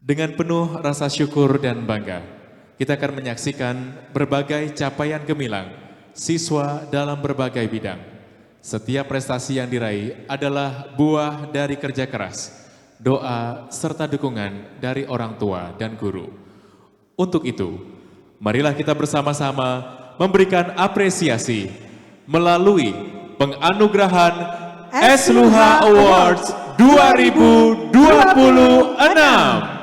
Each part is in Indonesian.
Dengan penuh rasa syukur dan bangga, kita akan menyaksikan berbagai capaian gemilang siswa dalam berbagai bidang. Setiap prestasi yang diraih adalah buah dari kerja keras, doa, serta dukungan dari orang tua dan guru. Untuk itu, marilah kita bersama-sama memberikan apresiasi melalui penganugerahan S.Luha Awards 2026.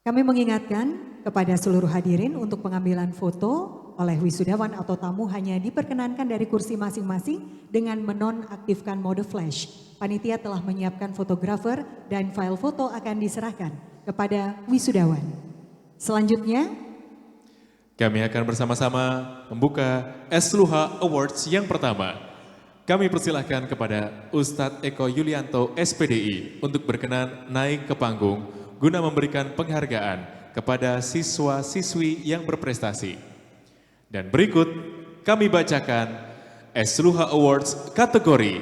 Kami mengingatkan kepada seluruh hadirin untuk pengambilan foto oleh wisudawan atau tamu hanya diperkenankan dari kursi masing-masing dengan menonaktifkan mode flash. Panitia telah menyiapkan fotografer dan file foto akan diserahkan kepada wisudawan. Selanjutnya, kami akan bersama-sama membuka S.Luha Awards yang pertama. Kami persilahkan kepada Ustadz Eko Yulianto SPDI untuk berkenan naik ke panggung guna memberikan penghargaan kepada siswa-siswi yang berprestasi. Dan berikut kami bacakan S.Luha Awards kategori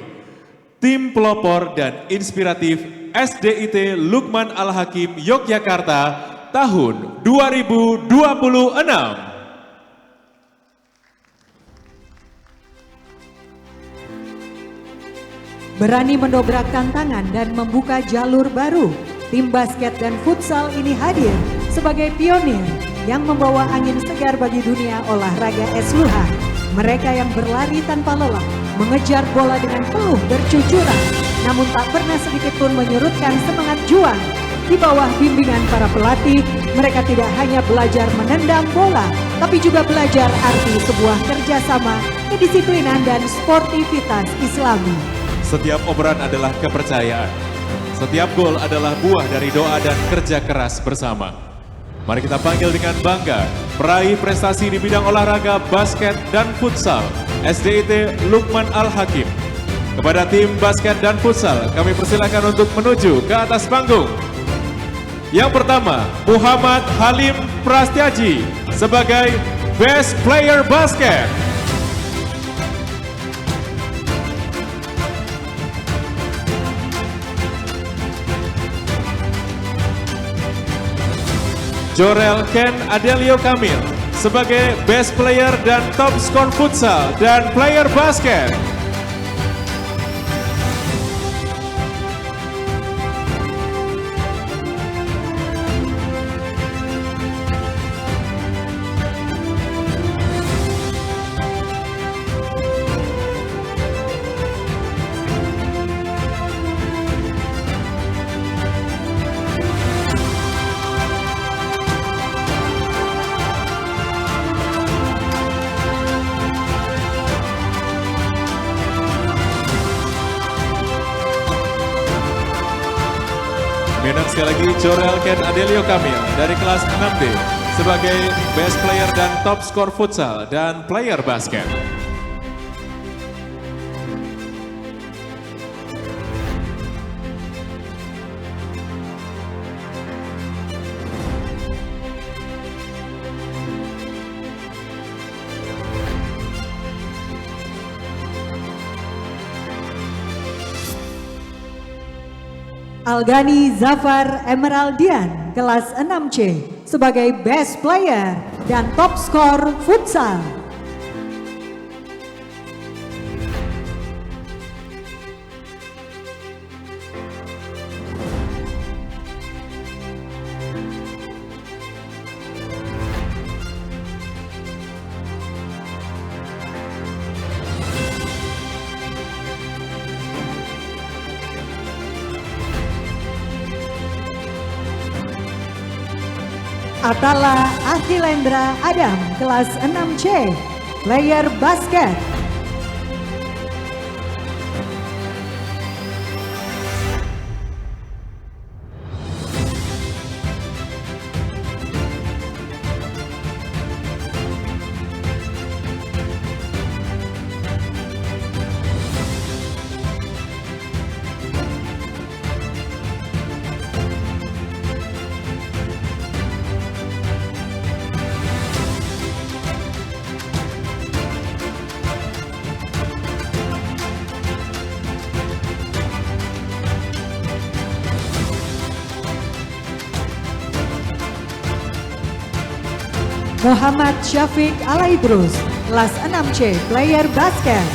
Tim Pelopor dan Inspiratif SDIT Lukman Al-Hakim Yogyakarta tahun 2026. berani mendobrak tantangan dan membuka jalur baru. Tim basket dan futsal ini hadir sebagai pionir yang membawa angin segar bagi dunia olahraga S.Luha. Mereka yang berlari tanpa lelah, mengejar bola dengan peluh bercucuran, namun tak pernah sedikit pun menyurutkan semangat juang. Di bawah bimbingan para pelatih, mereka tidak hanya belajar menendang bola, tapi juga belajar arti sebuah kerjasama, kedisiplinan, dan sportivitas Islami. Setiap operan adalah kepercayaan. Setiap gol adalah buah dari doa dan kerja keras bersama. Mari kita panggil dengan bangga peraih prestasi di bidang olahraga basket dan futsal SDIT Lukman Al-Hakim. Kepada tim basket dan futsal kami persilakan untuk menuju ke atas panggung. Yang pertama, Muhammad Halim Prastiaji sebagai Best Player Basket. Jorel Ken Adelio Kamil sebagai Best Player dan Top Score Futsal dan Player Basket. Dan sekali lagi Jorel Ken Adelio Kamil dari kelas 6D sebagai Best Player dan Top Score Futsal dan Player Basket. Algani Zafar Emeraldian, kelas 6C, sebagai Best Player dan Top Score Futsal. Atala Akhilendra Adam, kelas 6C, Player Basket. Muhammad Syafiq Alaidrus, kelas 6C, player basket.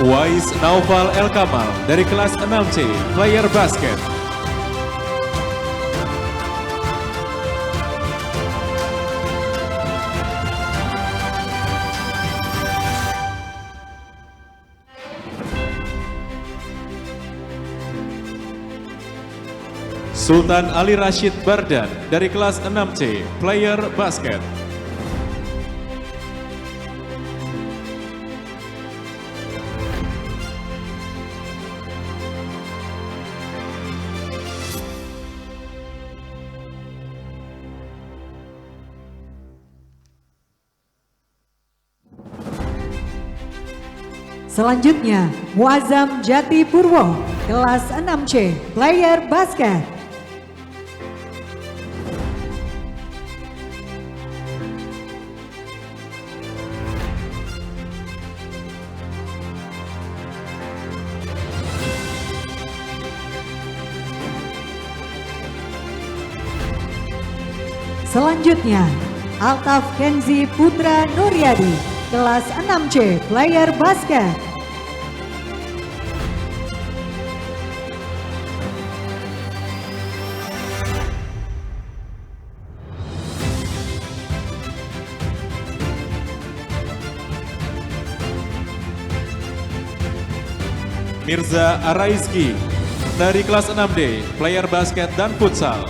Wais Naufal El Kamal dari kelas 6C, player basket. Sultan Ali Rashid Bardan dari kelas 6C, player basket. Selanjutnya, Muazzam Jati Purwo, kelas 6C, player basket. Selanjutnya, Altaf Kenzi Putra Nuryadi, kelas 6C, player basket. Mirza Araizki dari kelas 6D, player basket dan futsal.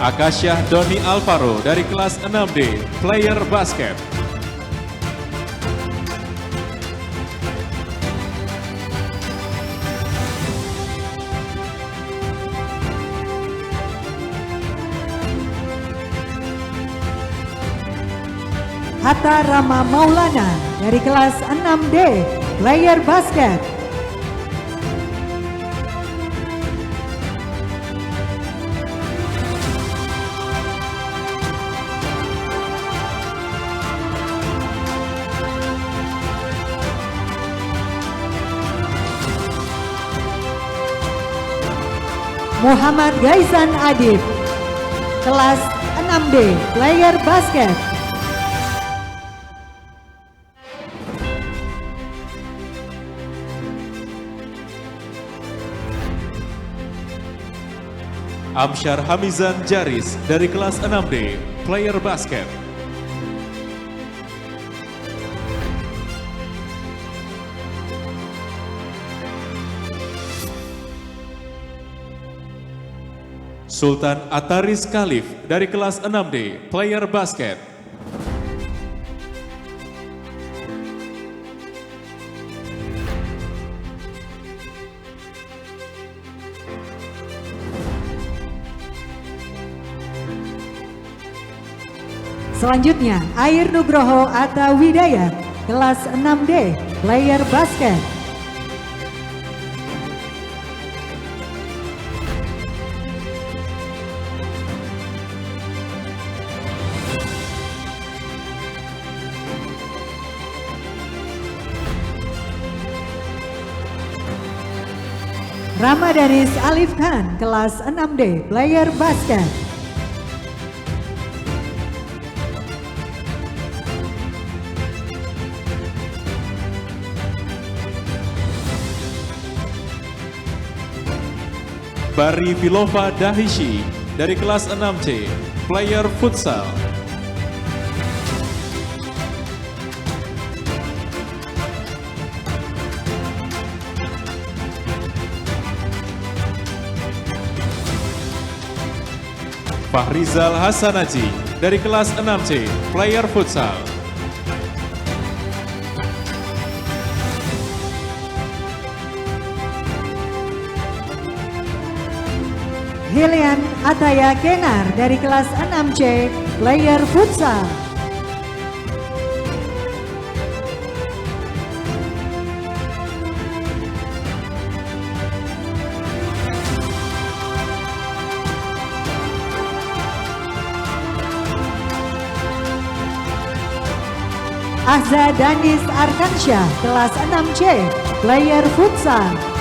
Akasyah Doni Alvaro dari kelas 6D, player basket. Hatta Rama Maulana dari kelas 6D, player basket. Muhammad Gaizan Adib, kelas 6D, player basket. Amsyar Hamizan Jaris dari kelas 6D, player basket. Sultan Ataris Khalif dari kelas 6D, player basket. Selanjutnya, Air Nugroho Atta Widayat, kelas 6D, player basket. Ramadanis Alif Khan, kelas 6D, player basket. Bari Filova Dahishi dari kelas 6C, player futsal. Fahrizal Hasanaji dari kelas 6C, player futsal. Helian Ataya Kenar dari kelas 6C, player futsal. Ahza Danis Arkansyah, kelas 6C, player futsal.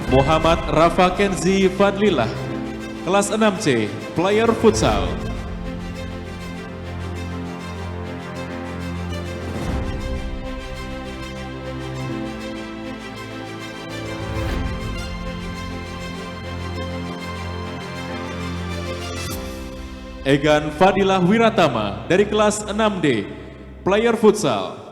Muhammad Rafa Kenzi Fadlillah, kelas 6C, player futsal. Egan Fadilah Wiratama dari kelas 6D, player futsal.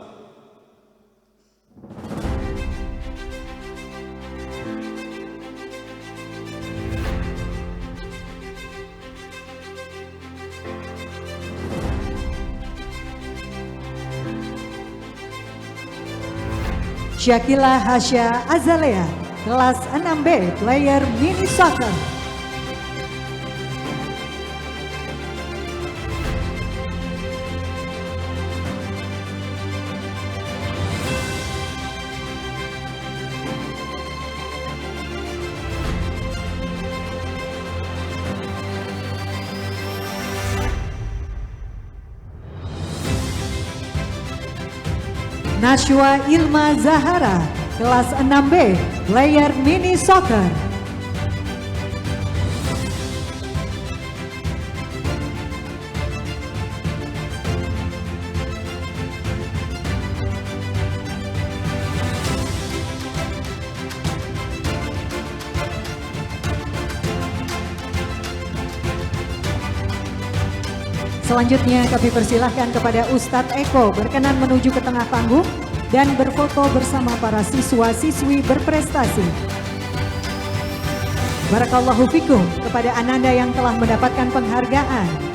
Syakila Hasya Azalea, kelas 6B, player mini soccer. Nashwa Ilma Zahara, kelas 6B, player mini soccer. Selanjutnya kami persilahkan kepada Ustadz Eko berkenan menuju ke tengah panggung dan berfoto bersama para siswa-siswi berprestasi. Barakallahu fikum kepada Ananda yang telah mendapatkan penghargaan.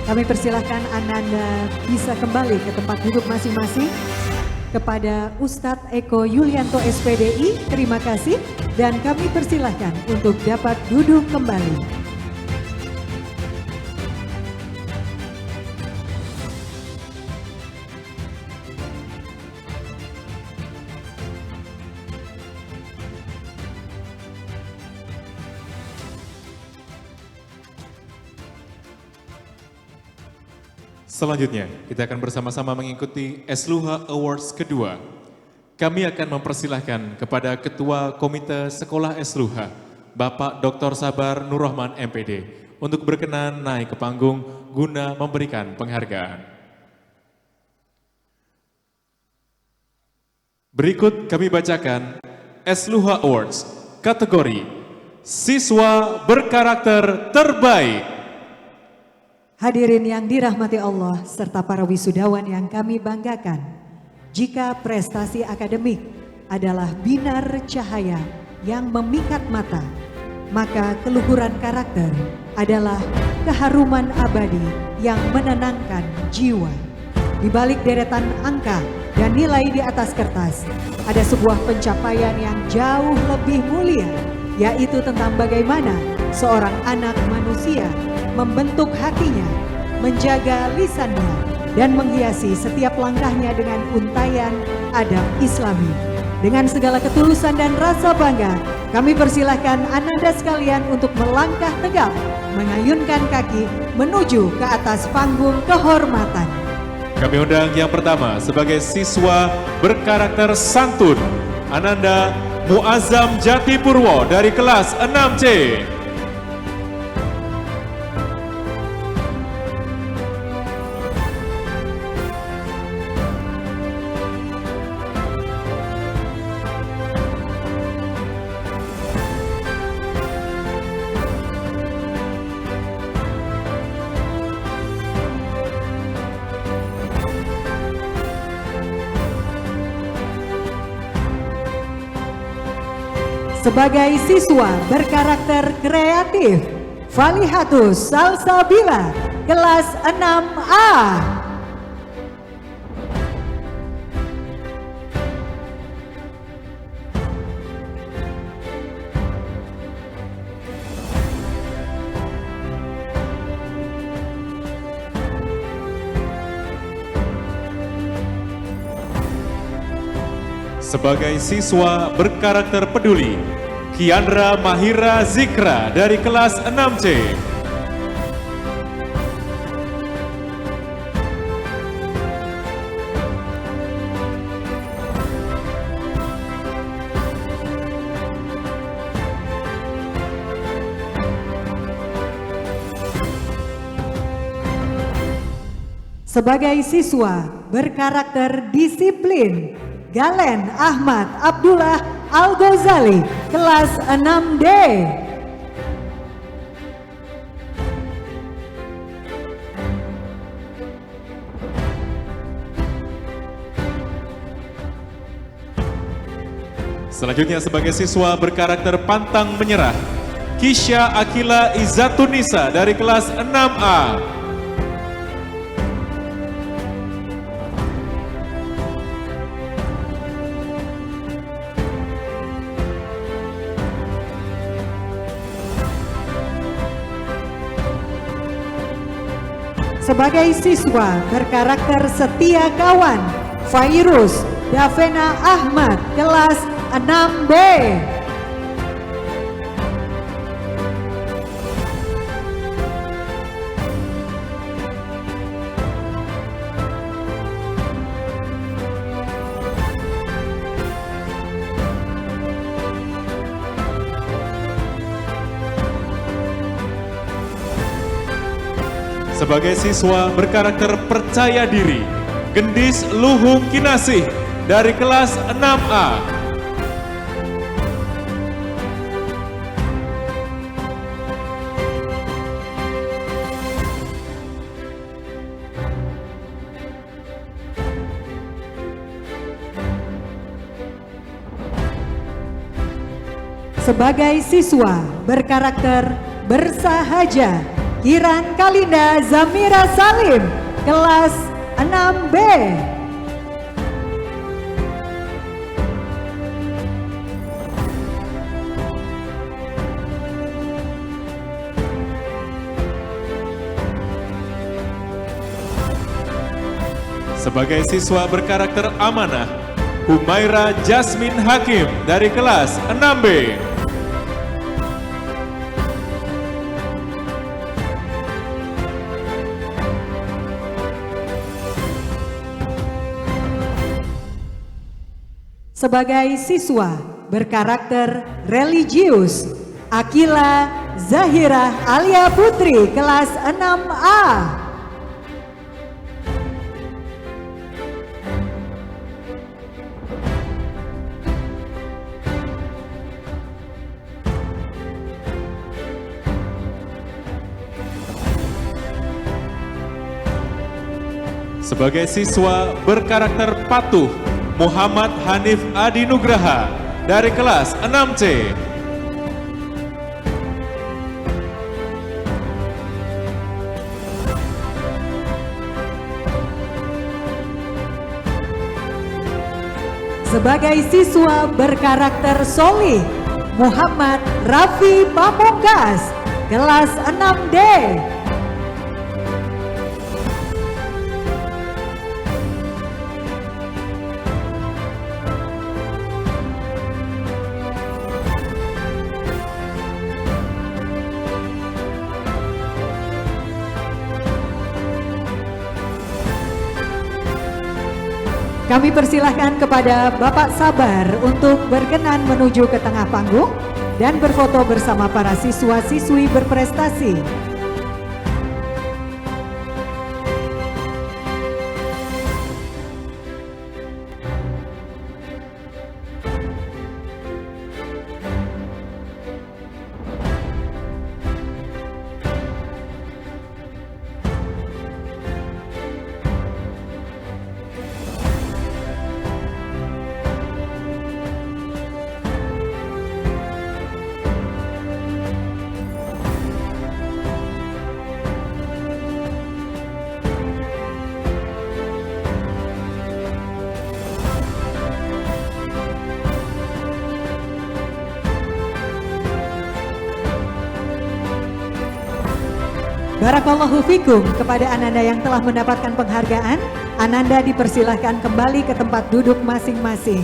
Kami persilahkan Ananda bisa kembali ke tempat duduk masing-masing. Kepada Ustadz Eko Yulianto SPDI, terima kasih. Dan kami persilahkan untuk dapat duduk kembali. Selanjutnya, kita akan bersama-sama mengikuti Esluha Awards kedua. Kami akan mempersilahkan kepada Ketua Komite Sekolah Esluha, Bapak Dr. Sabar Nurrahman MPD, untuk berkenan naik ke panggung guna memberikan penghargaan. Berikut kami bacakan Esluha Awards kategori siswa berkarakter terbaik. Hadirin yang dirahmati Allah serta para wisudawan yang kami banggakan, jika prestasi akademik adalah binar cahaya yang memikat mata, maka keluhuran karakter adalah keharuman abadi yang menenangkan jiwa. Di balik deretan angka dan nilai di atas kertas, ada sebuah pencapaian yang jauh lebih mulia, yaitu tentang bagaimana seorang anak manusia membentuk hatinya, menjaga lisannya, dan menghiasi setiap langkahnya dengan untayan adab Islami. Dengan segala ketulusan dan rasa bangga, kami persilahkan Ananda sekalian untuk melangkah tegap, mengayunkan kaki menuju ke atas panggung kehormatan. Kami undang yang pertama sebagai siswa berkarakter santun, Ananda Muazzam Jatipurwo dari kelas 6C. Sebagai siswa berkarakter kreatif, Falihatus Salsabila, kelas 6A. Sebagai siswa berkarakter peduli, Kiandra Mahira Zikra dari kelas 6C. Sebagai siswa berkarakter disiplin, Galen Ahmad Abdullah Al-Ghazali, kelas 6D. Selanjutnya sebagai siswa berkarakter pantang menyerah, Kisha Akila Izzatunisa dari kelas 6A. Sebagai siswa berkarakter setia kawan, Fairuz Davena Ahmad, kelas 6B. Sebagai siswa berkarakter percaya diri, Gendis Luhung Kinasih dari kelas 6A. Sebagai siswa berkarakter bersahaja, Kiran Kalinda Zamira Salim, kelas 6B. Sebagai siswa berkarakter amanah, Humaira Jasmine Hakim dari kelas 6B. Sebagai siswa berkarakter religius, Akila Zahira Alia Putri, kelas 6A. Sebagai siswa berkarakter patuh, Muhammad Hanif Adi Nugraha dari kelas 6C. Sebagai siswa berkarakter solih, Muhammad Raffi Pamungkas, kelas 6D. Kami persilahkan kepada Bapak Sabar untuk berkenan menuju ke tengah panggung dan berfoto bersama para siswa-siswi berprestasi. Barakallahu fikum kepada Ananda yang telah mendapatkan penghargaan. Ananda dipersilahkan kembali ke tempat duduk masing-masing.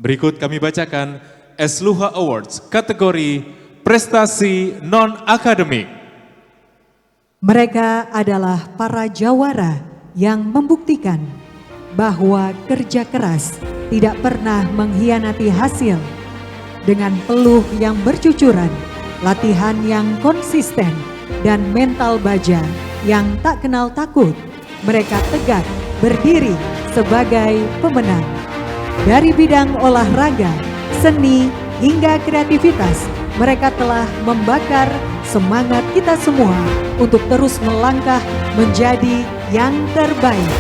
Berikut kami bacakan Esluha Awards kategori prestasi non-akademik. Mereka adalah para jawara yang membuktikan bahwa kerja keras tidak pernah mengkhianati hasil. Dengan peluh yang bercucuran, latihan yang konsisten, dan mental baja yang tak kenal takut, mereka tegak berdiri sebagai pemenang. Dari bidang olahraga, seni, hingga kreativitas, mereka telah membakar semangat kita semua untuk terus melangkah menjadi yang terbaik.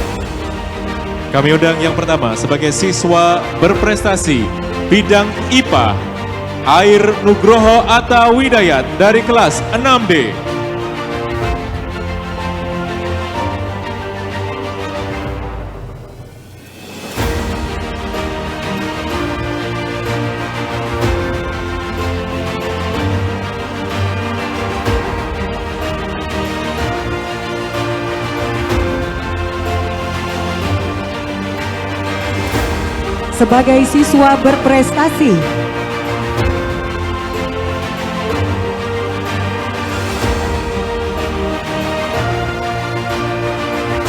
Kami undang yang pertama sebagai siswa berprestasi bidang IPA, Air Nugroho Atta Widayat dari kelas 6D. Sebagai siswa berprestasi,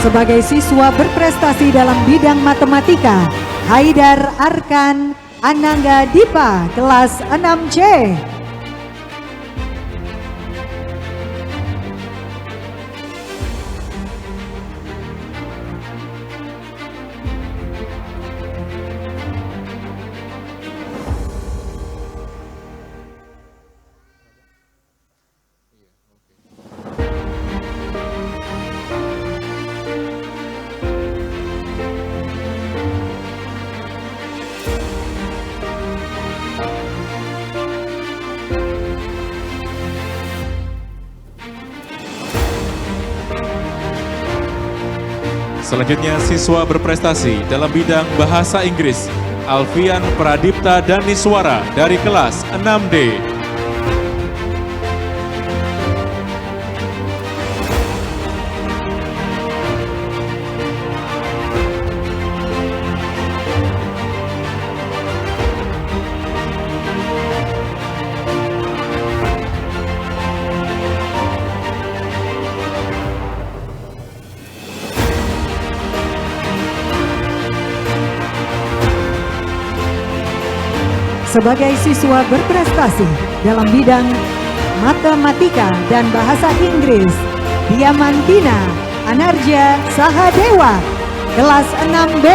sebagai siswa berprestasi dalam bidang matematika, Haidar Arkan Anangga Dipa, kelas 6C. Selanjutnya siswa berprestasi dalam bidang bahasa Inggris, Alfian Pradipta Daniswara dari kelas 6D. sebagai siswa berprestasi dalam bidang matematika dan bahasa Inggris, Diamantina Anarja Sahadewa, kelas 6B.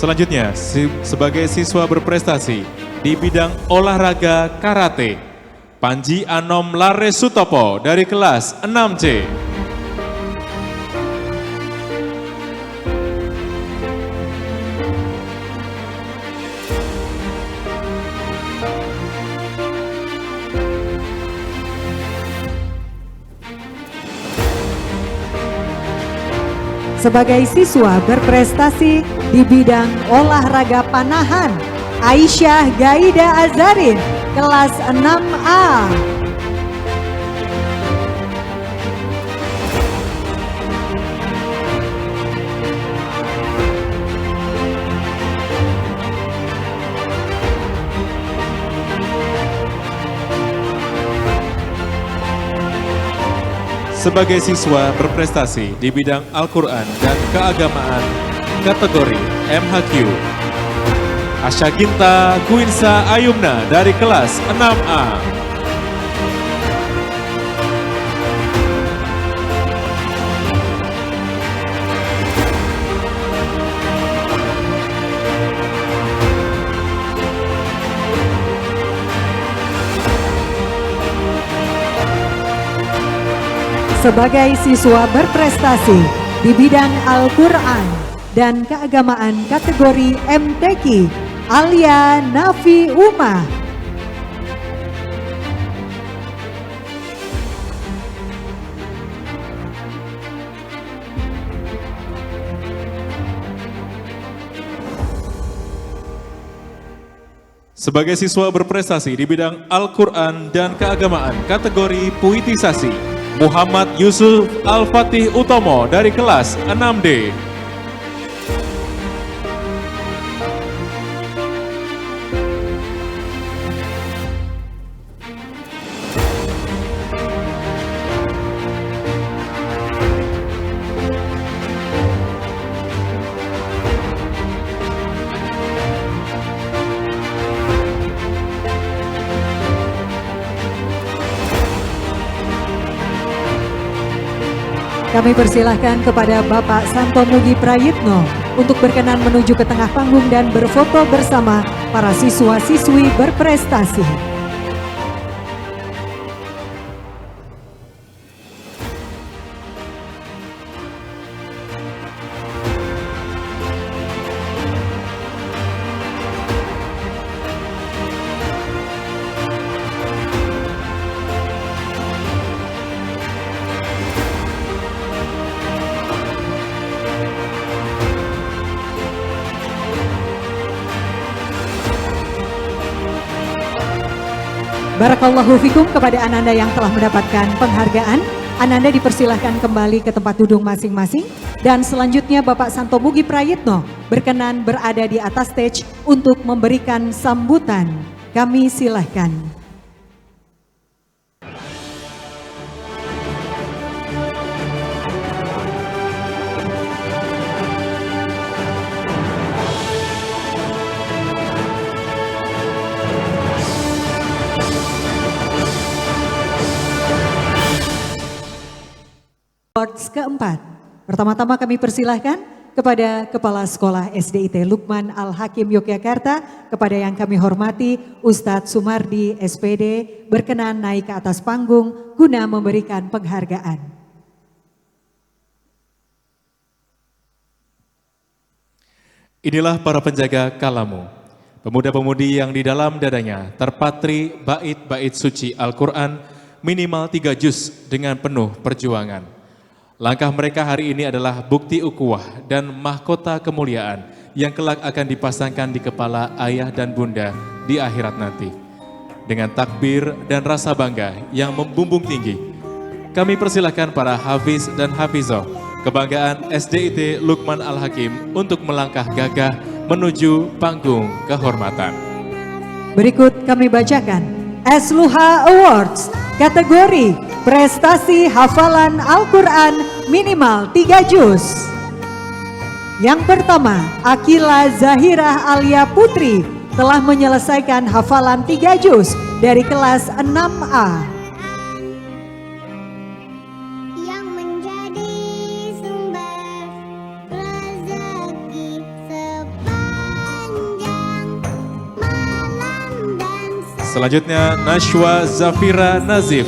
Selanjutnya, sebagai siswa berprestasi di bidang olahraga karate, Panji Anom Lare Sutopo dari kelas 6C. Sebagai siswa berprestasi di bidang olahraga panahan, Aisyah Gaida Azarin, kelas 6A. Sebagai siswa berprestasi di bidang Al-Quran dan keagamaan kategori MHQ, Asyaginta Kuinsa Ayumna dari kelas 6A. Sebagai siswa berprestasi di bidang Al-Quran dan keagamaan kategori MTQ, Alia Nafi Umah. Sebagai siswa berprestasi di bidang Al-Quran dan keagamaan kategori puitisasi, Muhammad Yusuf Al-Fatih Utomo dari kelas 6D. Kami persilahkan kepada Bapak Santo Mugi Prayitno untuk berkenan menuju ke tengah panggung dan berfoto bersama para siswa-siswi berprestasi. Barakallahu fikum kepada Ananda yang telah mendapatkan penghargaan. Ananda dipersilahkan kembali ke tempat duduk masing-masing. Dan selanjutnya Bapak Santo Mugi Prayitno berkenan berada di atas stage untuk memberikan sambutan. Kami silahkan. Awards keempat. Pertama-tama kami persilahkan kepada Kepala Sekolah SDIT Lukman Al-Hakim Yogyakarta, kepada yang kami hormati Ustadz Sumardi SPD, berkenan naik ke atas panggung guna memberikan penghargaan. Inilah para penjaga kalamu, pemuda-pemudi yang di dalam dadanya terpatri bait-bait suci Al-Quran minimal 3 juz dengan penuh perjuangan. Langkah mereka hari ini adalah bukti ukhuwah dan mahkota kemuliaan yang kelak akan dipasangkan di kepala ayah dan bunda di akhirat nanti. dengan takbir dan rasa bangga yang membumbung tinggi. Kami persilahkan para hafiz dan hafizoh kebanggaan SDIT Lukman Al-Hakim untuk melangkah gagah menuju panggung kehormatan. Berikut kami bacakan Esluha Awards kategori prestasi hafalan Al-Quran minimal 3 juz. Yang pertama, Akila Zahirah Alia Putri telah menyelesaikan hafalan 3 juz dari kelas 6A. Yang menjadi sumber rezeki sepanjang malam dan Selanjutnya, Nashwa Zafira Nazif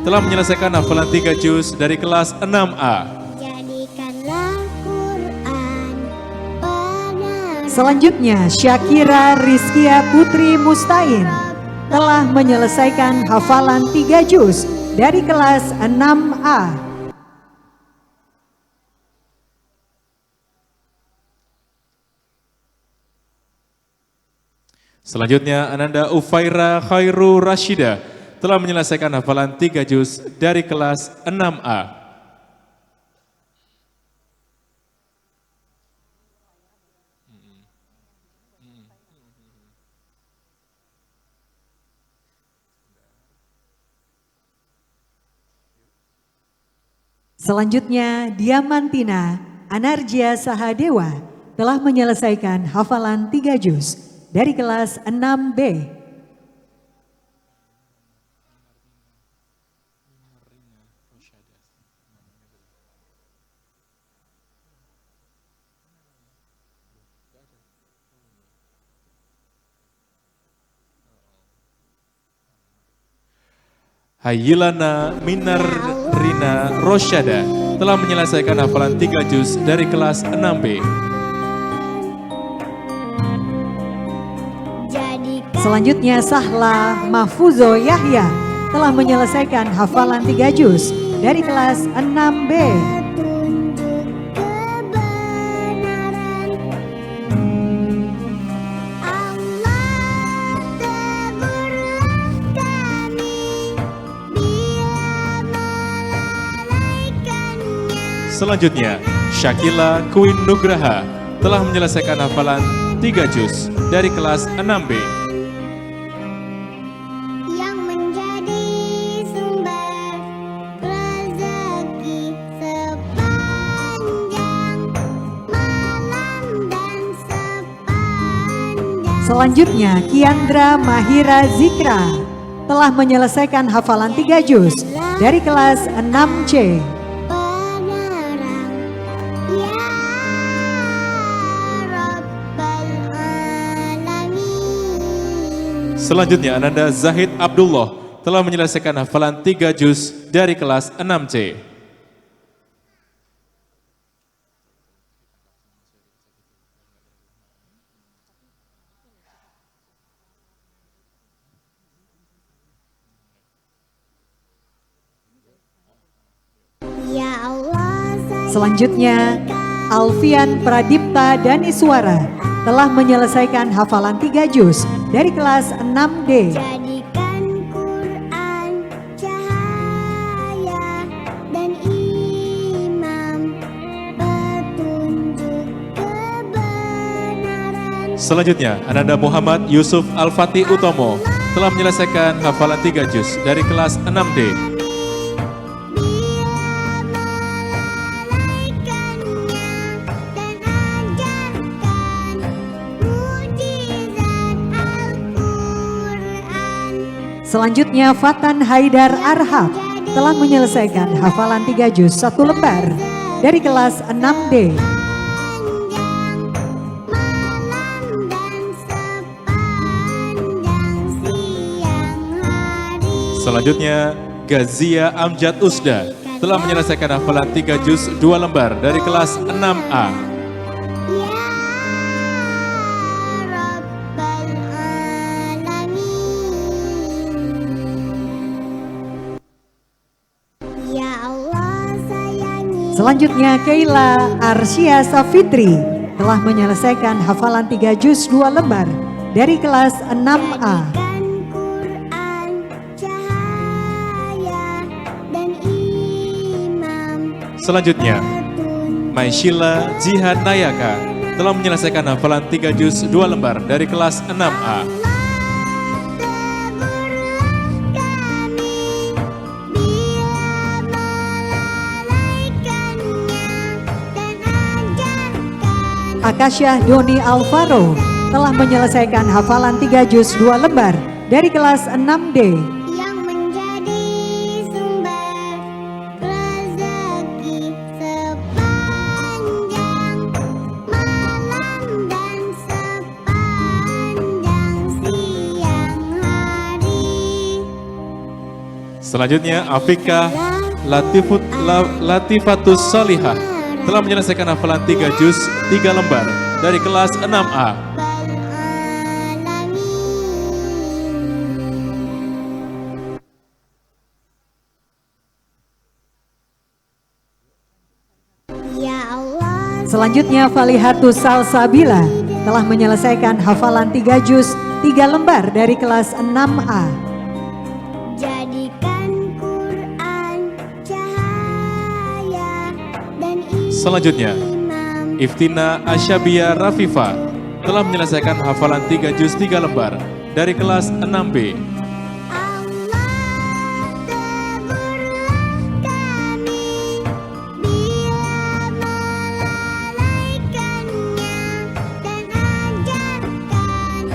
telah menyelesaikan hafalan 3 juz dari kelas 6A. jadikanlah Quran penerang Selanjutnya, Syakira Rizkia Putri Mustain telah menyelesaikan hafalan 3 juz dari kelas 6A. Selanjutnya, Ananda Ufaira Khairu Rashida telah menyelesaikan hafalan 3 juz dari kelas 6A. Selanjutnya, Diamantina Anarjia Sahadewa telah menyelesaikan hafalan 3 juz dari kelas 6B. Hayilana Minarrina Rosyada telah menyelesaikan hafalan 3 juz dari kelas 6B. Selanjutnya, Sahla Mahfuzo Yahya telah menyelesaikan hafalan 3 juz dari kelas 6B. petunjuk kebenaran. Allah tegurlah kami bila melalaikannya. Selanjutnya, Syakila Queen Nugraha telah menyelesaikan hafalan 3 juz dari kelas 6B. Yang menjadi sumber rezeki sepanjang malam dan sepanjang Selanjutnya, Kiandra Mahira Zikra telah menyelesaikan hafalan 3 juz dari kelas 6C. penerang. Ya Rabbal Alamin. Selanjutnya, Ananda Zahid Abdullah telah menyelesaikan hafalan 3 juz dari kelas 6C. Ya Allah, Selanjutnya, Alfian Pradipta Daniswara telah menyelesaikan hafalan 3 juz dari kelas 6D. jadikan Quran cahaya dan imam, petunjuk kebenaran. Selanjutnya, Ananda Muhammad Yusuf Al-Fatih Utomo telah menyelesaikan hafalan 3 juz dari kelas 6D. Bila melalaikannya dan ajarkan mujizat Al-Quran. Selanjutnya, Fatan Haidar Arhab telah menyelesaikan hafalan 3 juz 1 lembar dari kelas 6D. Sepanjang malam dan sepanjang siang hari. Selanjutnya, Gazia Amjad Usda telah menyelesaikan hafalan 3 juz 2 lembar dari kelas 6A. Ya Rabbal Alamin. Ya Allah sayangi. Selanjutnya, Keila Arsya Safitri telah menyelesaikan hafalan 3 juz 2 lembar dari kelas 6A. Jadikan Quran Selanjutnya, Maishila Jihan Nayaka telah menyelesaikan hafalan 3 juz 2 lembar dari kelas 6A. Akasyah Doni Alvaro telah menyelesaikan hafalan 3 juz 2 lembar dari kelas 6D. yang menjadi sumber rezeki sepanjang malam dan sepanjang siang hari. Selanjutnya, Afikah Latifatus Salihah telah menyelesaikan hafalan 3 juz 3 lembar dari kelas 6A. Ya Allah, Selanjutnya Falihatus Salsabila telah menyelesaikan hafalan 3 juz 3 lembar dari kelas 6A. jadikan Quran cahaya dan Selanjutnya, Iftina Asyabia Rafifa telah menyelesaikan hafalan 3 juz 3 lembar dari kelas 6B. Allah teburlah kami bila melalaikannya dan ajarkan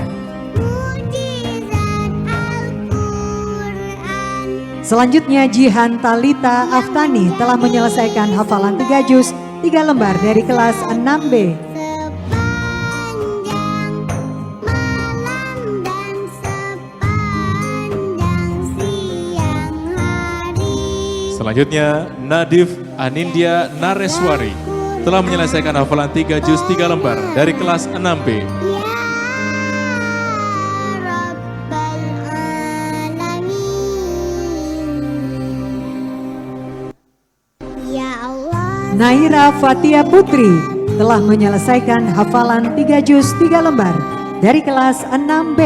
mujizat Al-Quran. Selanjutnya Jihan Talita Aftani telah menyelesaikan hafalan 3 juz 3 lembar dari kelas 6B. Sepanjang malam dan sepanjang siang hari. Selanjutnya, Nadif Anindya Nareswari telah menyelesaikan hafalan 3 juz 3 lembar dari kelas 6B. Ya Rabbal Alamin. Ya Allah, Naira Fatia Putri telah menyelesaikan hafalan 3 juz 3 lembar dari kelas 6B.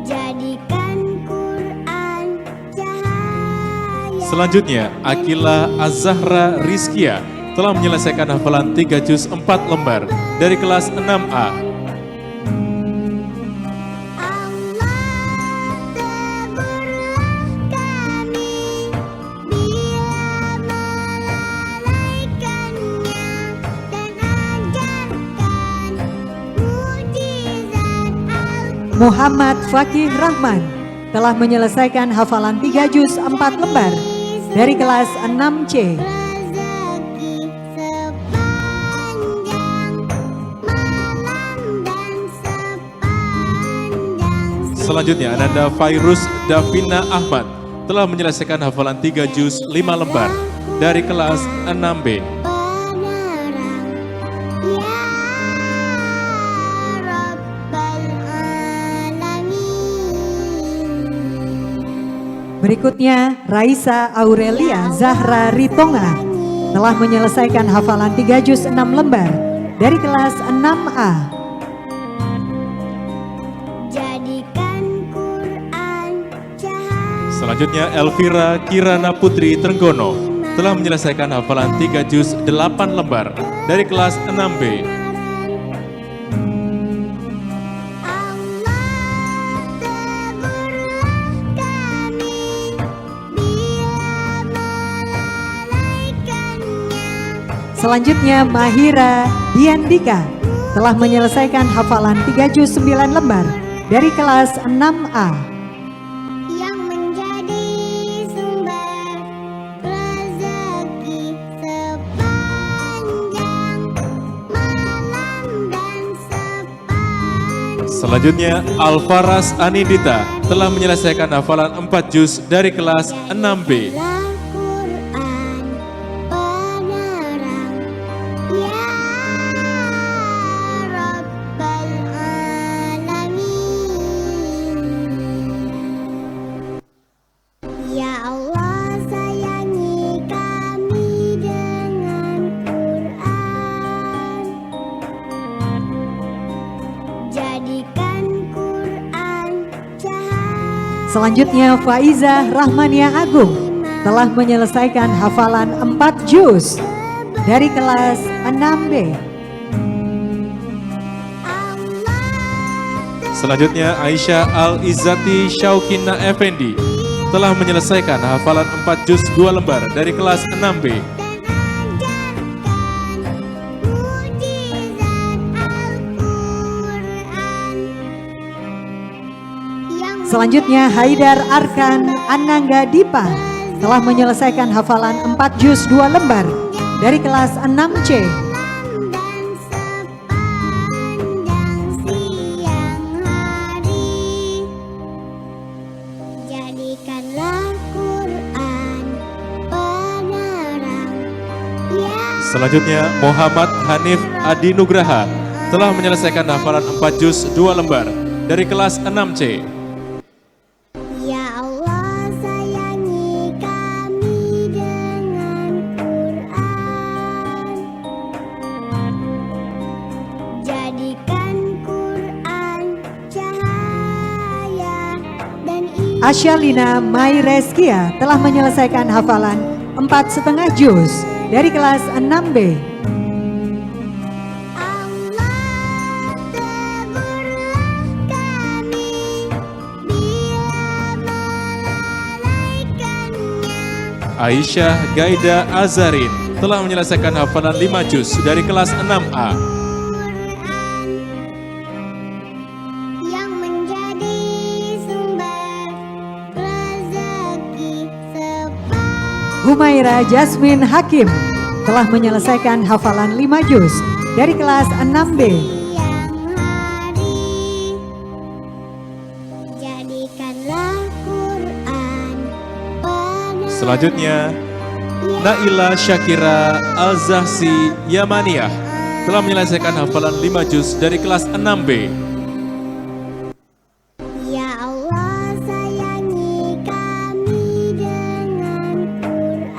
jadikan Quran cahaya. Selanjutnya, Akila Az-Zahra Rizkia telah menyelesaikan hafalan 3 juz 4 lembar dari kelas 6A. Allah teburlah kami bila melalaikannya dan ajarkan mujizat Al-Quran. Muhammad Fakih Rahman telah menyelesaikan hafalan 3 juz 4 lembar dari kelas 6C. Rezeki sepanjang malam dan sepanjang Selanjutnya, Ananda Fairuz Davina Ahmad telah menyelesaikan hafalan 3 juz 5 lembar dari kelas 6B. penerang. Ya Rabbal Alamin. Berikutnya Raisa Aurelia Zahra Ritonga telah menyelesaikan hafalan 3 juz 6 lembar dari kelas 6A. Jadikan Quran cahaya. Selanjutnya, Elvira Kirana Putri Trenggono telah menyelesaikan hafalan 3 juz 8 lembar dari kelas 6B. Allah teburlah kami bila melalaikannya. Selanjutnya Mahira Diandika telah menyelesaikan hafalan 3 juz 9 lembar dari kelas 6A. Yang menjadi sumber rezeki sepanjang malam dan sepanjang. Selanjutnya, Alfaras Anindita telah menyelesaikan hafalan 4 juz dari kelas 6B. Al-Quran penerang. Ya Rabbal Alamin. Ya Allah, sayangi kami dengan Quran. Jadikan Quran cahaya. Selanjutnya Faiza Rahmania Agung telah menyelesaikan hafalan 4 juz dari kelas 6B. Selanjutnya Aisyah Al-Izzati Syaukina Effendi telah menyelesaikan hafalan 4 juz 2 lembar dari kelas 6B. Selanjutnya Haidar Arkan Anangga Dipa telah menyelesaikan hafalan 4 juz 2 lembar dari kelas 6C. Selanjutnya Muhammad Hanif Adi Nugraha telah menyelesaikan hafalan 4 juz 2 lembar dari kelas 6C. Ya Allah sayangi kami dengan Quran. Jadikan Quran cahaya dan Asyalina Mai Reskia telah menyelesaikan hafalan 4,5 juz dari kelas 6B. Allah tegurlah kami bila melalaikannya. Aisyah Gaida Azarin telah menyelesaikan hafalan 5 juz dari kelas 6A. Quran yang menjadi sumber rezeki Humaira Jasmine Hakim telah menyelesaikan hafalan 5 juz dari kelas 6B. siang hari. Jadikanlah Quran penerang. Selanjutnya Naila Syakira Al-Zahsi Yamaniyah telah menyelesaikan hafalan 5 juz dari kelas 6B. Ya Allah sayangi kami dengan Quran.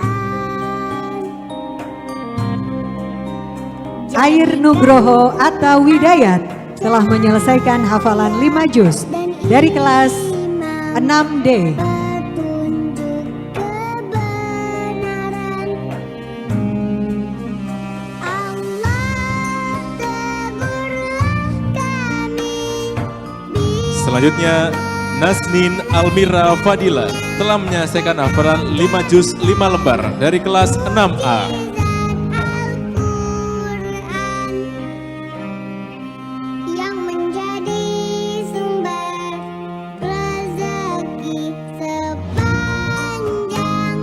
Air Nugroho Atta Widayat telah menyelesaikan hafalan 5 juz dari kelas 6D. Petunjuk kebenaran. Allah tegurlah kami Selanjutnya Nasnin Almira Fadila telah menyelesaikan hafalan 5 juz 5 lembar dari kelas 6A. yang menjadi sumber rezeki sepanjang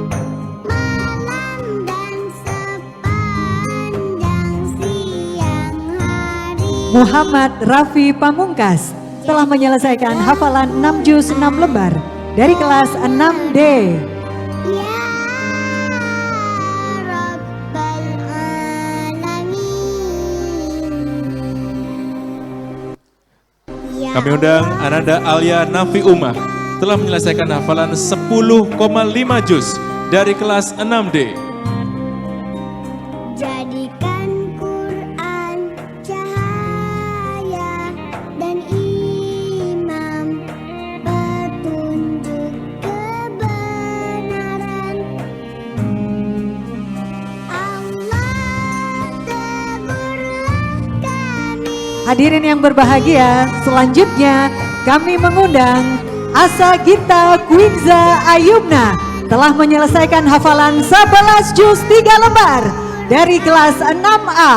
malam dan sepanjang siang hari. Muhammad Rafi Pamungkas telah menyelesaikan hafalan 6 juz 6 lembar dari kelas 6D. Ya Rabbal Alamin. Ya Kami undang Ananda Alia Nafi Umah telah menyelesaikan hafalan 10,5 juz dari kelas 6D. Jadikan Quran cahaya dan imam, petunjuk kebenaran. Allah tegurlah kami. Hadirin yang berbahagia, selanjutnya kami mengundang Asa Gita Kwinza Ayubna telah menyelesaikan hafalan 11 juz 3 lembar dari kelas 6A.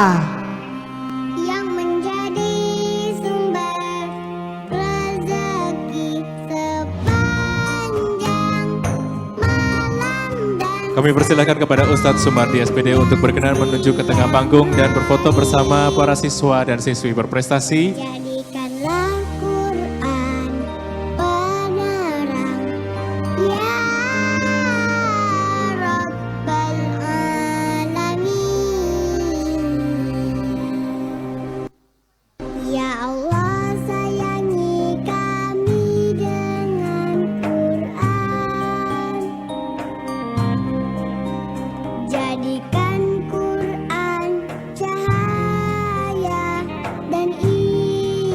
yang menjadi sumber rezeki sepanjang malam dan Kami persilakan kepada Ustadz Sumardi SPD untuk berkenan menuju ke tengah panggung dan berfoto bersama para siswa dan siswi berprestasi. jadikanlah Quran penerang. Ya Rabbal Alamin. Ya Allah sayangi kami dengan Quran. Jadikan Quran cahaya dan imam.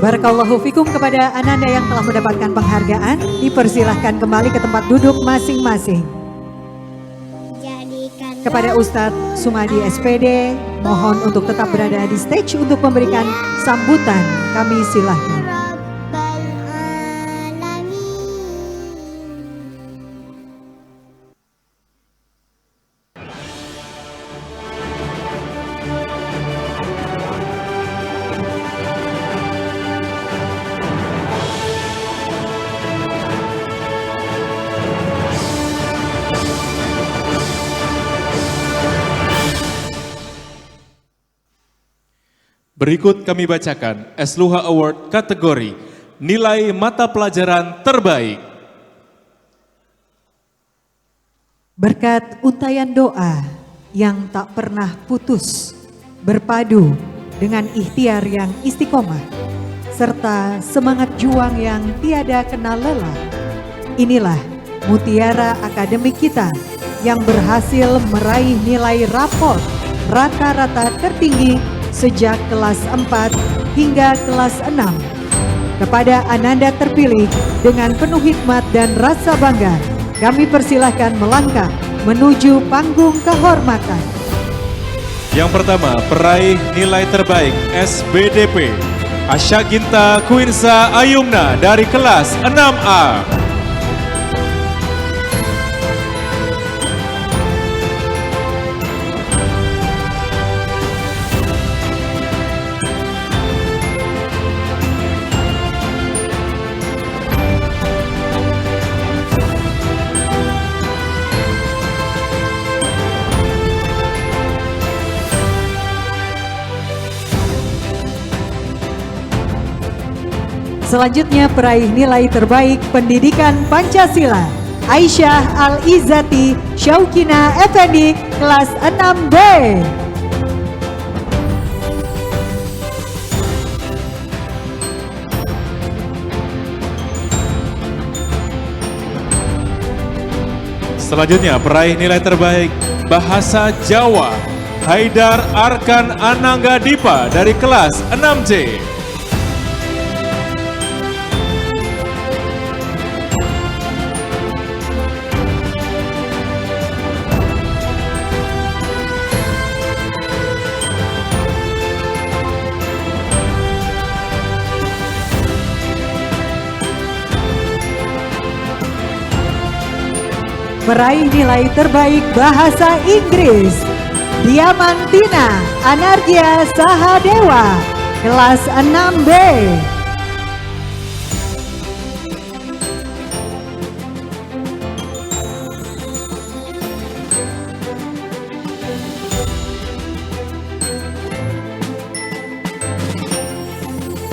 Barakallahu fikum kepada Ananda yang telah mendapatkan penghargaan. Dipersilahkan kembali ke tempat duduk masing-masing. Jadikan Kepada Ustadz Sumadi SPD, mohon untuk tetap berada di stage untuk memberikan sambutan. Kami silahkan. Rabbal Alamin. Berikut kami bacakan Esluha Award kategori Nilai Mata Pelajaran Terbaik. Berkat untayan doa yang tak pernah putus, berpadu dengan ikhtiar yang istiqomah, serta semangat juang yang tiada kenal lelah. Inilah mutiara akademik kita yang berhasil meraih nilai rapor rata-rata tertinggi sejak kelas 4 hingga kelas 6. Kepada Ananda terpilih dengan penuh hikmat dan rasa bangga, kami persilahkan melangkah menuju panggung kehormatan. Yang pertama, peraih nilai terbaik SBDP, Asyaginta Quinsa Ayumna dari kelas 6A. Selanjutnya peraih nilai terbaik pendidikan Pancasila, Aisyah Al-Izzati Syaukina Effendi kelas 6B. Selanjutnya peraih nilai terbaik Bahasa Jawa, Haidar Arkan Anangga Dipa dari kelas 6C. Meraih nilai terbaik Bahasa Inggris, Diamantina Anargia Sahadewa kelas 6B.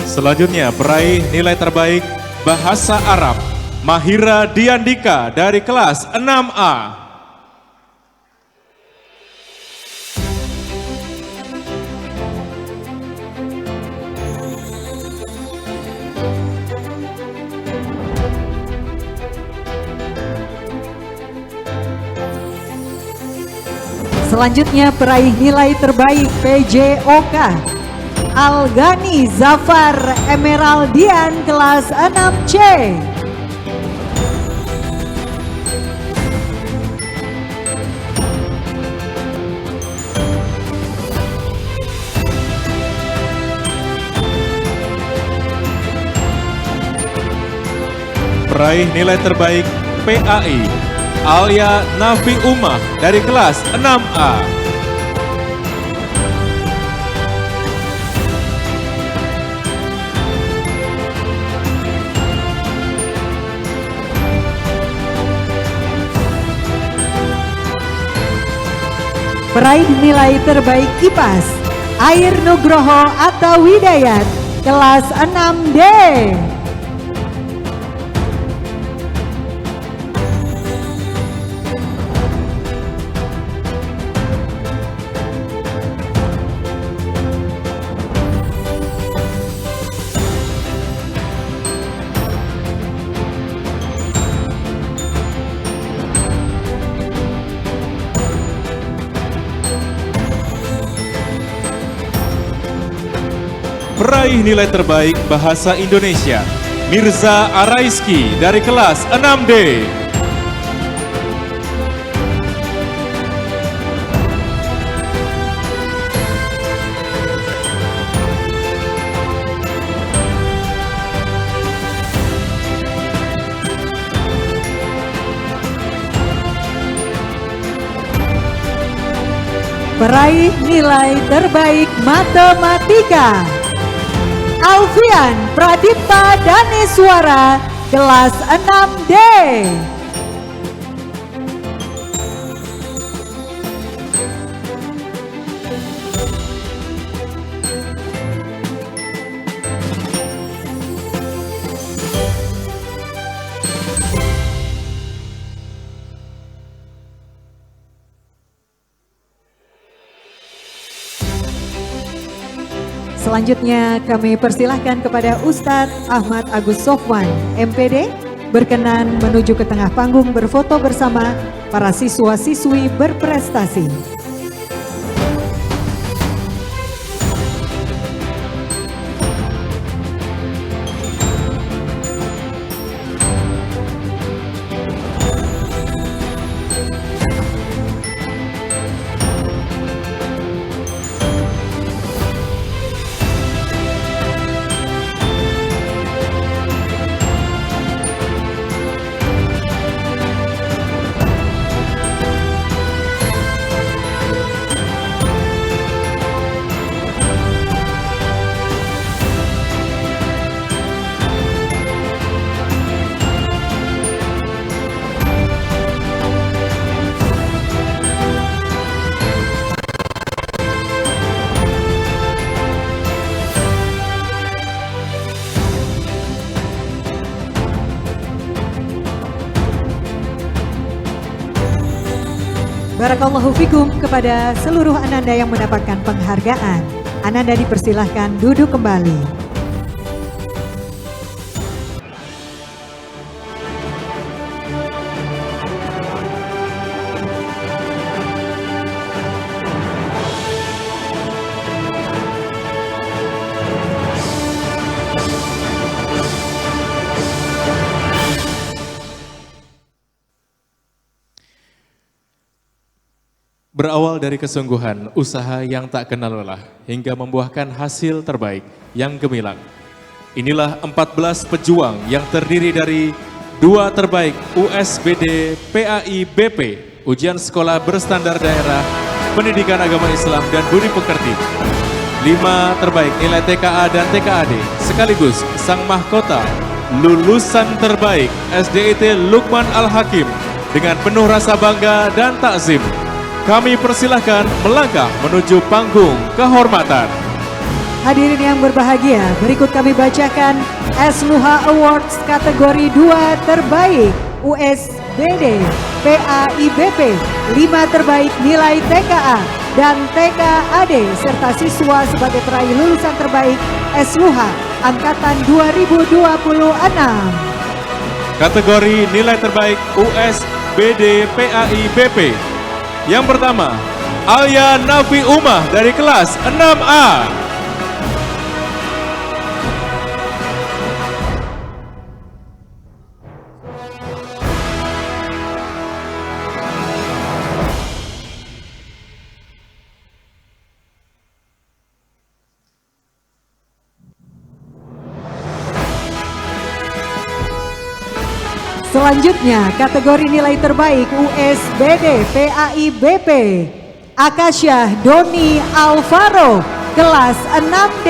Selanjutnya peraih nilai terbaik Bahasa Arab, Mahira Diandika dari kelas 6A. Selanjutnya peraih nilai terbaik PJOK, Al-Ghani Zafar Emeraldian kelas 6C. Peraih nilai terbaik PAI, Alia Nafi Umah dari kelas 6A. Peraih nilai terbaik IPAS, Air Nugroho atau Widayat kelas 6D. peraih nilai terbaik Bahasa Indonesia, Mirza Araiski dari kelas 6D. Peraih nilai terbaik Matematika, Alfian Pradipta Daneswara, kelas 6D. Selanjutnya kami persilahkan kepada Ustadz Ahmad Agus Sofwan, MPD, berkenan menuju ke tengah panggung berfoto bersama para siswa-siswi berprestasi. Barakallahu fikum kepada seluruh Ananda yang mendapatkan penghargaan. Ananda dipersilahkan duduk kembali. Berawal dari kesungguhan, usaha yang tak kenal lelah, hingga membuahkan hasil terbaik yang gemilang. Inilah 14 pejuang yang terdiri dari 2 terbaik USBD PAI BP, Ujian Sekolah Berstandar Daerah, Pendidikan Agama Islam dan Budi Pekerti. 5 terbaik nilai TKA dan TKAD, sekaligus Sang Mahkota, lulusan terbaik SDIT Lukman Al-Hakim, dengan penuh rasa bangga dan takzim. Kami persilahkan melangkah menuju panggung kehormatan. Hadirin yang berbahagia, berikut kami bacakan SLUHA Awards kategori 2 terbaik USBD PAIBP, 5 terbaik nilai TKA dan TKAD, serta siswa sebagai peraih lulusan terbaik SLUHA Angkatan 2026. Kategori nilai terbaik USBD PAIBP. Yang pertama, Alia Nafi Umah dari kelas 6A. Selanjutnya, kategori nilai terbaik USBD PAIBP, Akasyah Doni Alvaro, kelas 6D.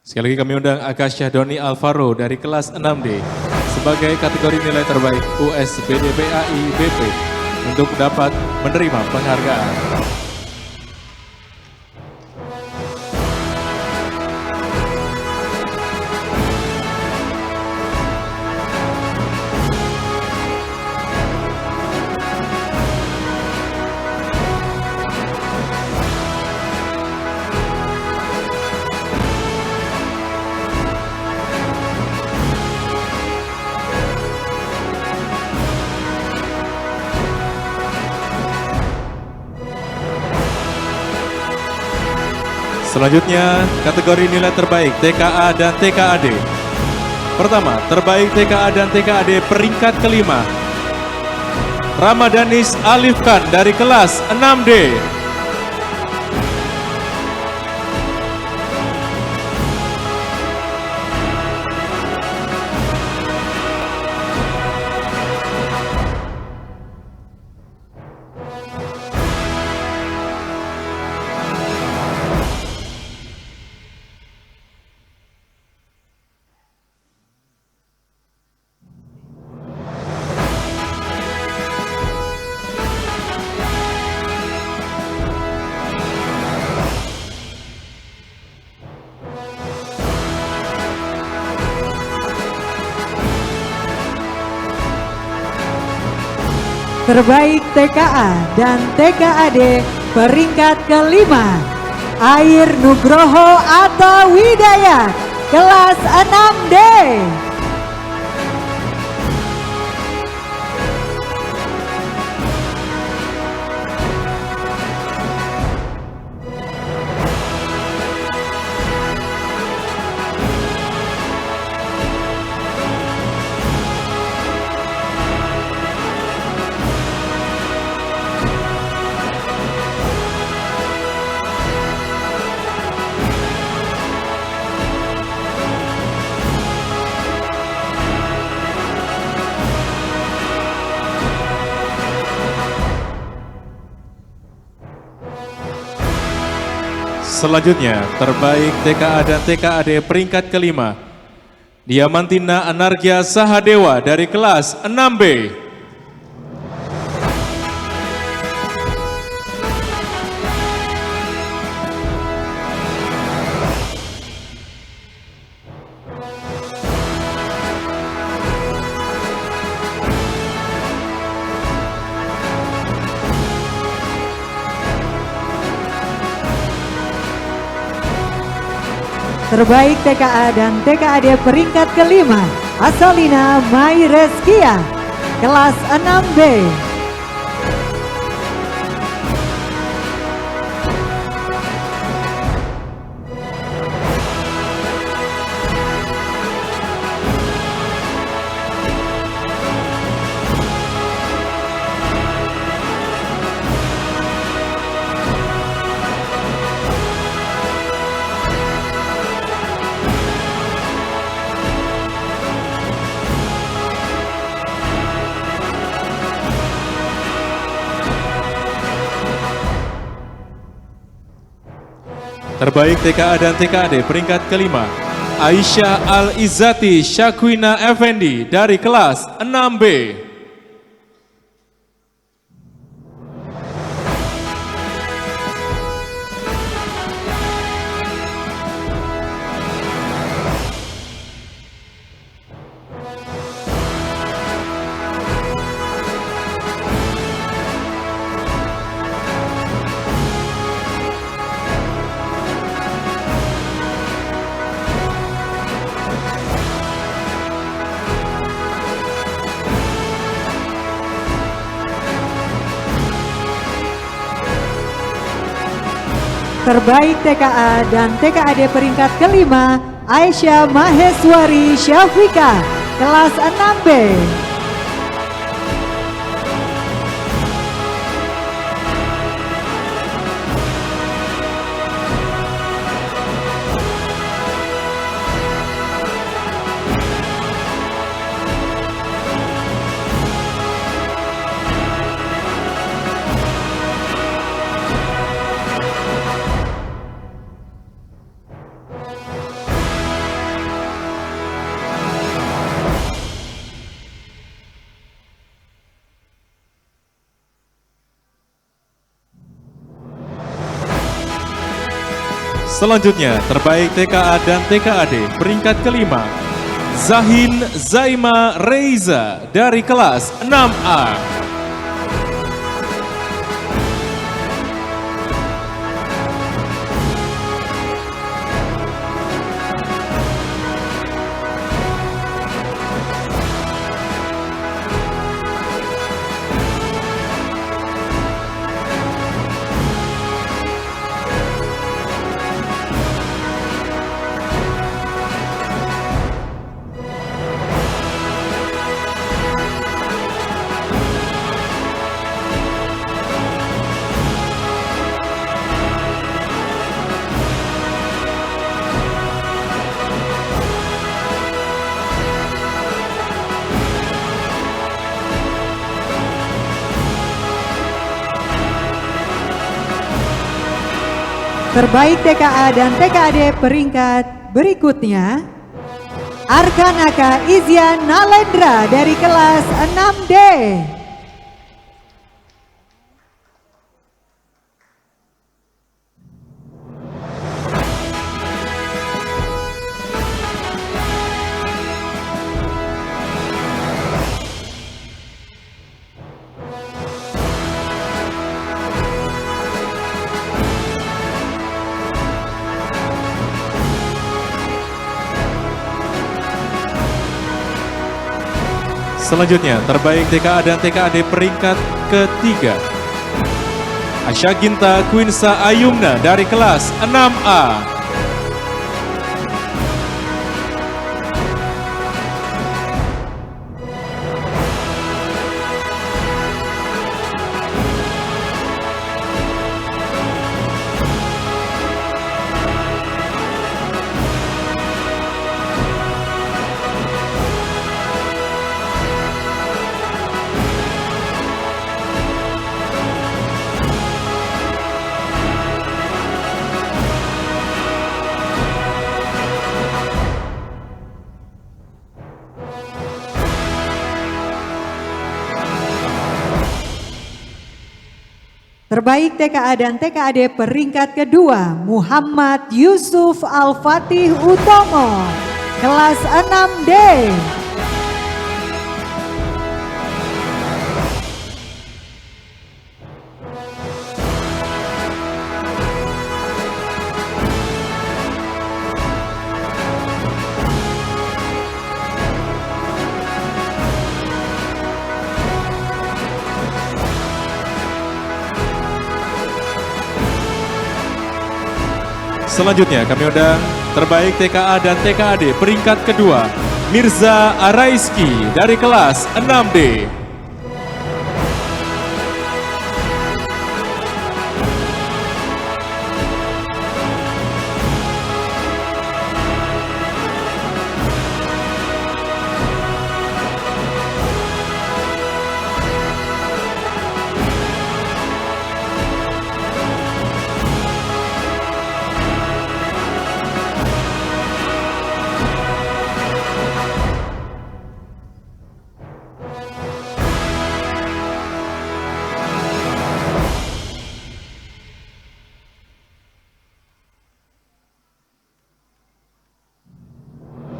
Sekali lagi kami undang Akasha Doni Alvaro dari kelas 6D sebagai kategori nilai terbaik USBDPAI BP untuk dapat menerima penghargaan. Selanjutnya, kategori nilai terbaik TKA dan TKAD. Pertama, terbaik TKA dan TKAD peringkat kelima. Ramadanis Alif Khan dari kelas 6D. Terbaik TKA dan TKAD peringkat kelima. Air Nugroho Atta Widayat kelas 6D. Selanjutnya, terbaik TKA dan TKAD peringkat kelima. Diamantina Anargya Sahadewa dari kelas 6B. Terbaik TKA dan TKAD peringkat kelima. Asalina Mai Reskia kelas 6B. Terbaik TKA dan TKAD peringkat kelima. Aisyah Al-Izzati Syakwina Effendi dari kelas 6B. Terbaik TKA dan TKAD peringkat kelima. Aisyah Maheswari Syafika kelas 6B. Selanjutnya, terbaik TKA dan TKAD peringkat kelima, Zahin Zaima Reiza dari kelas 6A. Terbaik TKA dan TKAD peringkat berikutnya, Arkanaka Izya Nalendra dari kelas 6D. Selanjutnya, terbaik TKA dan TKAD peringkat ketiga, Asyaginta Quinsa Ayumna dari kelas 6A. Terbaik TKA dan TKAD peringkat kedua, Muhammad Yusuf Al-Fatih Utomo, kelas 6D. Selanjutnya kami undang terbaik TKA dan TKAD peringkat kedua, Mirza Araiski dari kelas 6D.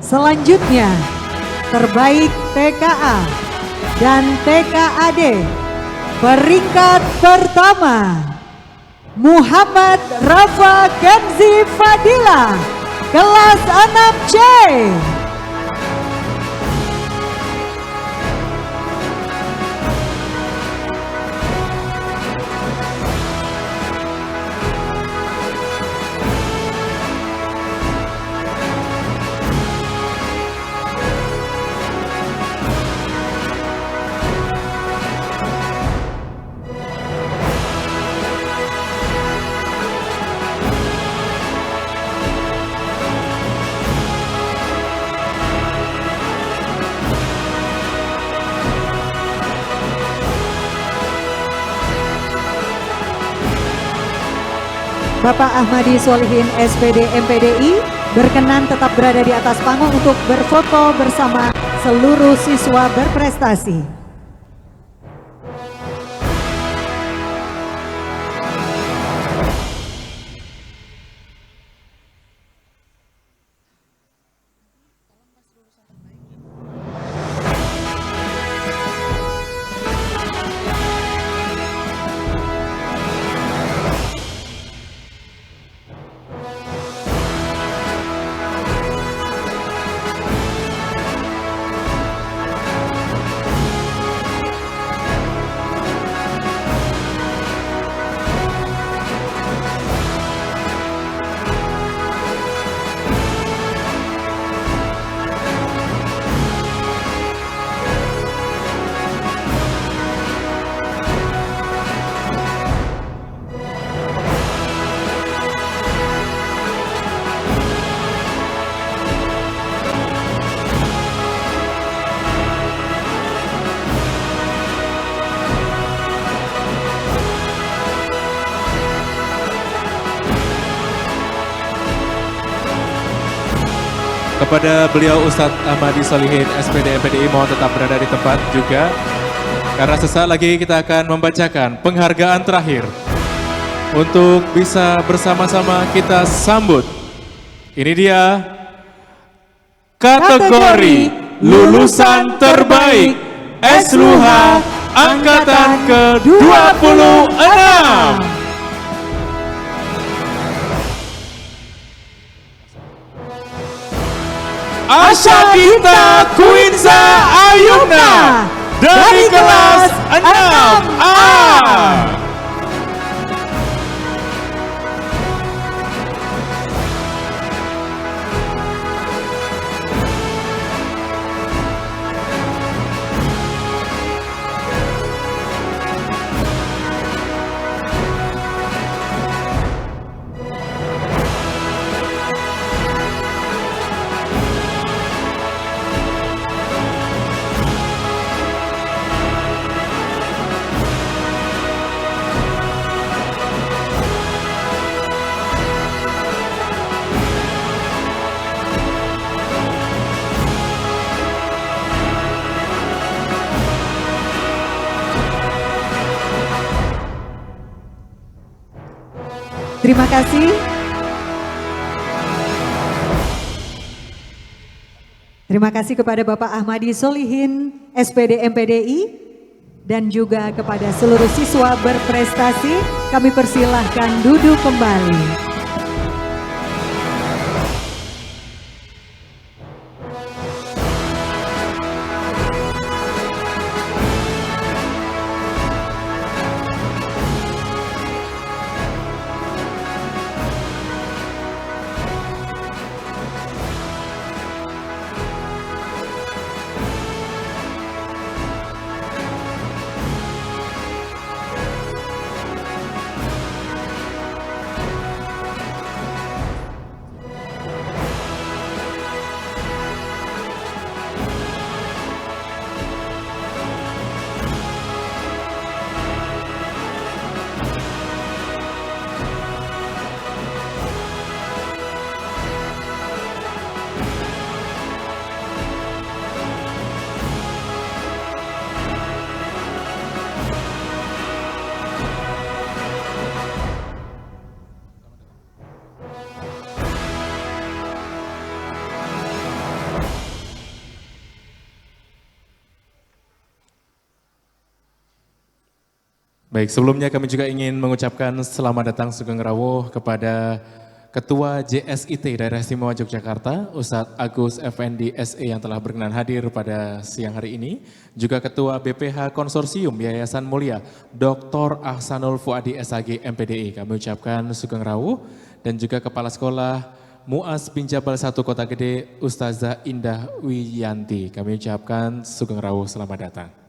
Selanjutnya, terbaik TKA dan TKAD peringkat pertama, Muhammad Rafa Kenzi Fadila, kelas 6C. Bapak Ahmadi Solihin SPD MPDI berkenan tetap berada di atas panggung untuk berfoto bersama seluruh siswa berprestasi. kepada beliau Ustadz Ahmadi Solihin SPD MPDI mohon tetap berada di tempat juga. Karena sesaat lagi kita akan membacakan penghargaan terakhir. Untuk bisa bersama-sama kita sambut. Ini dia kategori lulusan terbaik SLUHA Angkatan ke-26. Asyakita Quinza Ayuna dari kelas 6A. Terima kasih. Terima kasih kepada Bapak Ahmadi Solihin, SPD MPDI, dan juga kepada seluruh siswa berprestasi. Kami persilahkan duduk kembali. Baik, sebelumnya kami juga ingin mengucapkan selamat datang Sugeng Rawuh kepada Ketua JSIT Daerah Istimewa Yogyakarta, Ustadz Agus Effendi SE yang telah berkenan hadir pada siang hari ini. Juga Ketua BPH Konsorsium Yayasan Mulia, Dr. Ahsanul Fuadi SAG MPDI. Kami ucapkan Sugeng Rawuh dan juga Kepala Sekolah Muas bin Jabal 1 Kota Gede, Ustazah Indah Wiyanti. Kami ucapkan Sugeng Rawuh, selamat datang.